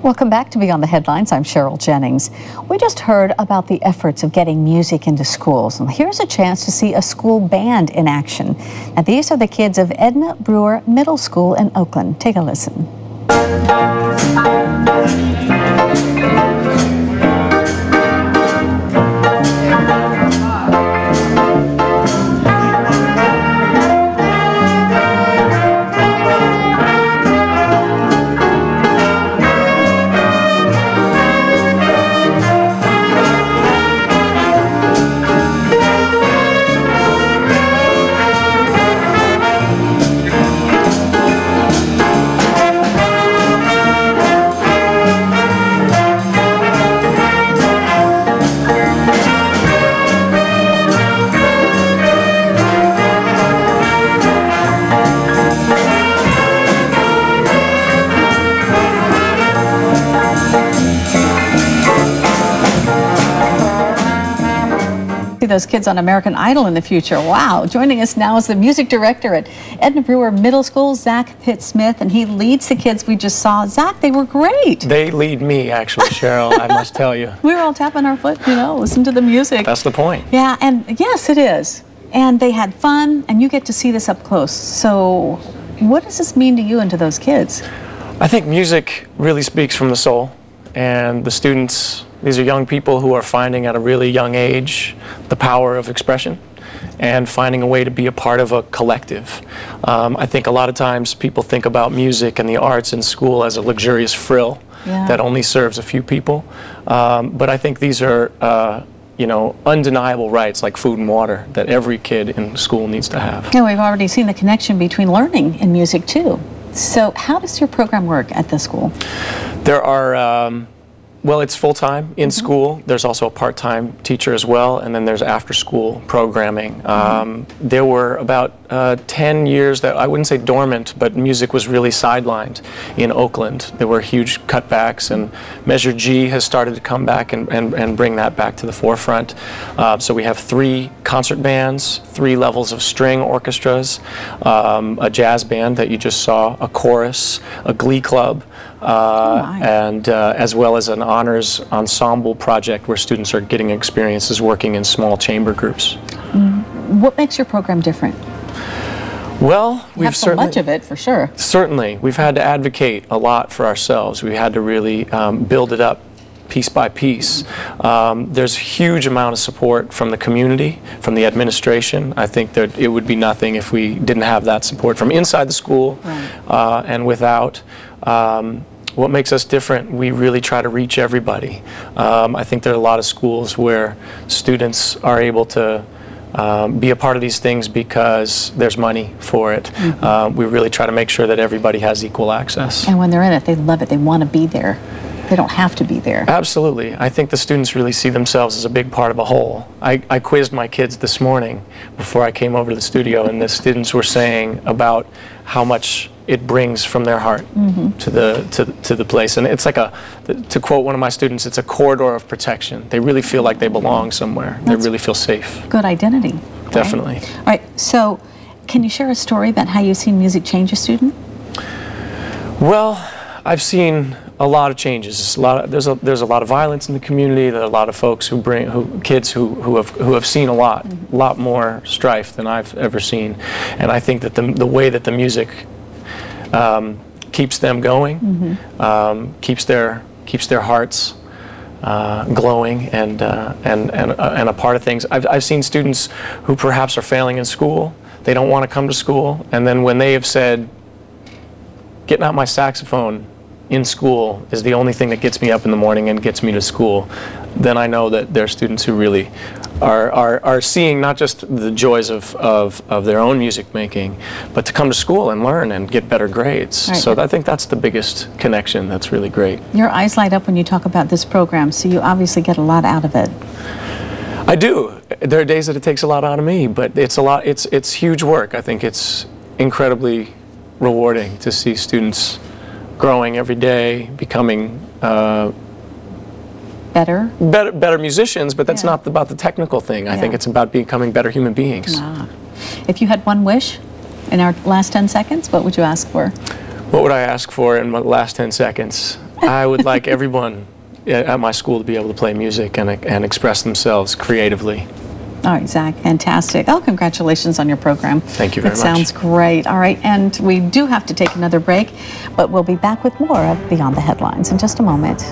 Welcome back to Beyond the Headlines. I'm Cheryl Jennings. We just heard about the efforts of getting music into schools. And here's a chance to see a school band in action. Now, these are the kids of Edna Brewer Middle School in Oakland. Take a listen. Those kids on American Idol in the future. Wow. Joining us now is the music director at Edna Brewer Middle School, Zack Pitt-Smith, and he leads the kids we just saw. Zack, they were great. They lead me, actually, Cheryl, I must tell you. We were all tapping our foot, you know, listen to the music. That's the point. Yeah, and yes, it is. And they had fun, and you get to see this up close. So what does this mean to you and to those kids? I think music really speaks from the soul, and the students, these are young people who are finding at a really young age the power of expression and finding a way to be a part of a collective. I think a lot of times people think about music and the arts in school as a luxurious frill that only serves a few people. But I think these are you know, undeniable rights like food and water that every kid in school needs to have. Yeah, we've already seen the connection between learning and music too. So how does your program work at the school? There are well, it's full-time in school. There's also a part-time teacher as well, and then there's after-school programming. There were about 10 years that I wouldn't say dormant, but music was really sidelined in Oakland. There were huge cutbacks, and Measure G has started to come back and bring that back to the forefront. So we have 3 concert bands, 3 levels of string orchestras, a jazz band that you just saw, a chorus, a glee club, and as well as an honors ensemble project where students are getting experiences working in small chamber groups. What makes your program different? Well, we've so much of it, for sure. Certainly. We've had to advocate a lot for ourselves. We had to really build it up piece by piece. There's a huge amount of support from the community, from the administration. I think that it would be nothing if we didn't have that support from inside the school and without. What makes us different, we really try to reach everybody. I think there are a lot of schools where students are able to be a part of these things because there's money for it. We really try to make sure that everybody has equal access. And when they're in it, they love it. They want to be there. They don't have to be there. Absolutely. I think the students really see themselves as a big part of a whole. I quizzed my kids this morning before I came over to the studio, and the students were saying about how much it brings from their heart to the place. And it's like to quote one of my students, it's a corridor of protection. They really feel like they belong somewhere. They really feel safe. Good identity. Definitely. Right? All right, so can you share a story about how you've seen music change a student? Well, I've seen a lot of changes. There's a lot of violence in the community. There are a lot of folks kids who have seen a lot more strife than I've ever seen. And I think that the way that the music keeps them going, keeps their hearts glowing and a part of things. I've seen students who perhaps are failing in school. They don't want to come to school, and then when they have said, "Getting out my saxophone in school is the only thing that gets me up in the morning and gets me to school," then I know that there are students who really are seeing not just the joys of their own music making, but to come to school and learn and get better grades. Right. So I think that's the biggest connection that's really great. Your eyes light up when you talk about this program, so you obviously get a lot out of it. I do. There are days that it takes a lot out of me, but it's huge work. I think it's incredibly rewarding to see students growing every day, becoming better musicians, but that's not about the technical thing. I think it's about becoming better human beings. If you had one wish in our last 10 seconds, what would you ask for? What would I ask for in my last 10 seconds? I would like everyone at my school to be able to play music and express themselves creatively. All right, Zach, fantastic. Oh, congratulations on your program. Thank you very much. It sounds great. All right, and we do have to take another break, but we'll be back with more of Beyond the Headlines in just a moment.